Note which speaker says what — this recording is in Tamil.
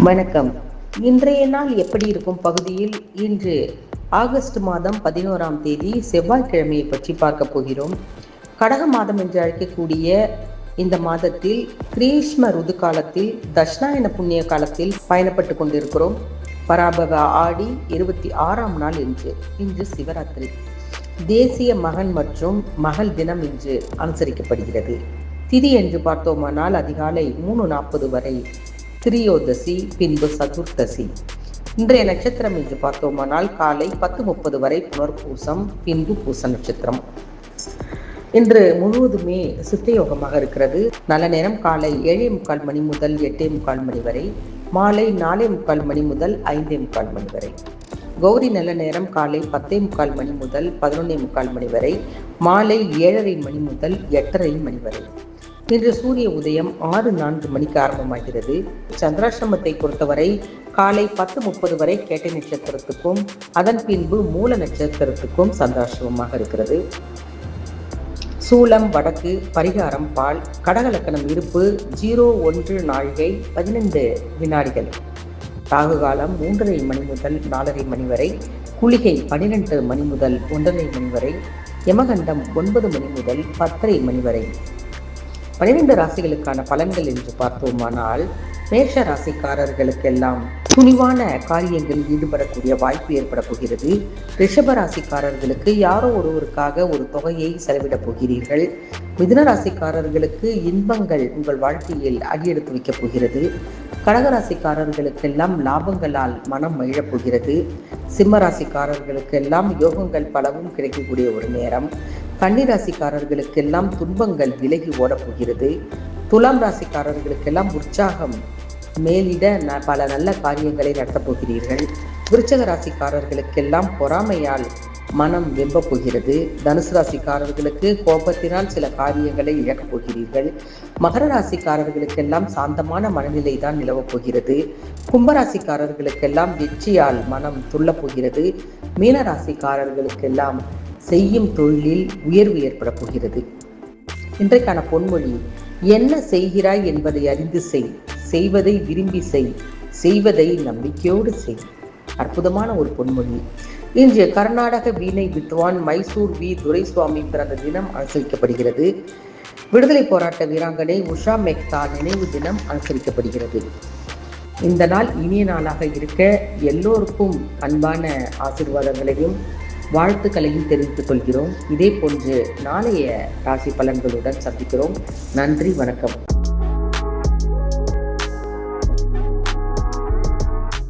Speaker 1: வணக்கம். இன்றைய நாள் எப்படி இருக்கும் பகுதியில் இன்று ஆகஸ்ட் மாதம் 11ஆம் தேதி செவ்வாய்க்கிழமையை பற்றி பார்க்க போகிறோம். கடக மாதம் என்று அழைக்கக்கூடிய இந்த மாதத்தில் கிரீஷ்ம ருது காலத்தில் தட்சிணாயன புண்ணிய காலத்தில் பயணப்பட்டு கொண்டிருக்கிறோம். பராபவ ஆடி 26ஆம் நாள் இன்று சிவராத்திரி. தேசிய மகன் மற்றும் மகள் தினம் இன்று அனுசரிக்கப்படுகிறது. திதி என்று பார்த்தோமானால் அதிகாலை 3:40 வரை திரியோதசி, பின்பு சதுர்த்தசி. இன்றைய நட்சத்திரம் என்று பார்த்தோமானால் காலை 10:30 வரை புனர்பூசம், பின்பு பூச நட்சத்திரம். இன்று முழுவதுமே சித்தயோகமாக இருக்கிறது. நல்ல நேரம் காலை 7:45 மணி முதல் 8:45 மணி வரை, மாலை 4:45 மணி முதல் 5:45 மணி வரை. கௌரி நல்ல நேரம் காலை 10:45 மணி முதல் 11:45 மணி வரை, மாலை 7:30 மணி முதல் 8:30 மணி வரை. இன்று சூரிய உதயம் 6:04 மணிக்கு ஆரம்பமாகிறது. சந்திராசிரமத்தை பொறுத்தவரை காலை 10:30 வரை கேட்டை நட்சத்திரத்துக்கும் அதன் பின்பு மூல நட்சத்திரத்துக்கும் சந்திராசிரமமாக இருக்கிறது. சூலம் வடக்கு, பரிகாரம் பால். கடகலக்கணம் இருப்பு 01 நாழிகை 15 வினாடிகள். ராகு காலம் 3:30 மணி முதல் 4:30 மணி வரை, குளிகை 12 மணி முதல் 1:30 மணி வரை, யமகண்டம் 9 மணி முதல் 10:30 மணி வரை. 12 ராசிகளுக்கான பலன்கள் என்று பார்த்தோமானால், மேஷ ராசிக்காரர்களுக்கெல்லாம் துணிவான காரியங்களில் ஈடுபடக்கூடிய வாய்ப்பு ஏற்பட போகிறது. ரிஷப ராசிக்காரர்களுக்கு யாரோ ஒருவருக்காக ஒரு தொகையை செலவிடப் போகிறீர்கள். மிதுன ராசிக்காரர்களுக்கு இன்பங்கள் உங்கள் வாழ்க்கையில் அடியெடுத்து வைக்கப் போகிறது. கடகராசிக்காரர்களுக்கெல்லாம் லாபங்களால் மனம் மகிழப் போகிறது. சிம்ம ராசிக்காரர்களுக்கெல்லாம் யோகங்கள் பலவும் கிடைக்கக்கூடிய ஒரு நேரம். கன்னிராசிக்காரர்களுக்கெல்லாம் துன்பங்கள் விலகி ஓடப்போகிறது. துலாம் ராசிக்காரர்களுக்கெல்லாம் உற்சாகம் மேலிட பல நல்ல காரியங்களை நடத்தப் போகிறீர்கள். விருச்சக ராசிக்காரர்களுக்கெல்லாம் பொறாமையால் மனம் வெம்பப் போகிறது. தனுசு ராசிக்காரர்களுக்கு கோபத்தினால் சில காரியங்களை இழக்கப் போகிறீர்கள். மகர ராசிக்காரர்களுக்கெல்லாம் சாந்தமான மனநிலை தான் நிலவப் போகிறது. கும்பராசிக்காரர்களுக்கெல்லாம் வெற்றியால் மனம் துள்ளப் போகிறது. மீன ராசிக்காரர்களுக்கெல்லாம் செய்யும் தொழிலில் உயர்வு ஏற்பட போகிறது. இன்றைக்கான பொன்மொழி: என்ன செய்கிறாய் என்பதை அறிந்து செய், செய்வதை விரும்பி செய், செய்வதை நம்பிக்கையோடு செய். அற்புதமான ஒரு பொன்மொழி. இன்று கர்நாடக வீணை வித்வான் மைசூர் வி துரைசுவாமி பிறந்த தினம் அனுசரிக்கப்படுகிறது. விடுதலை போராட்ட வீராங்கனை உஷா மெக்தா நினைவு தினம் அனுசரிக்கப்படுகிறது. இந்த நாள் இனிய நாளாக இருக்க எல்லோருக்கும் அன்பான ஆசீர்வாதங்களையும் வாழ்த்துக்களையும் தெரிவித்துக் கொள்கிறோம். இதே போன்று நாளைய ராசி பலன்களுடன் சந்திக்கிறோம். நன்றி, வணக்கம்.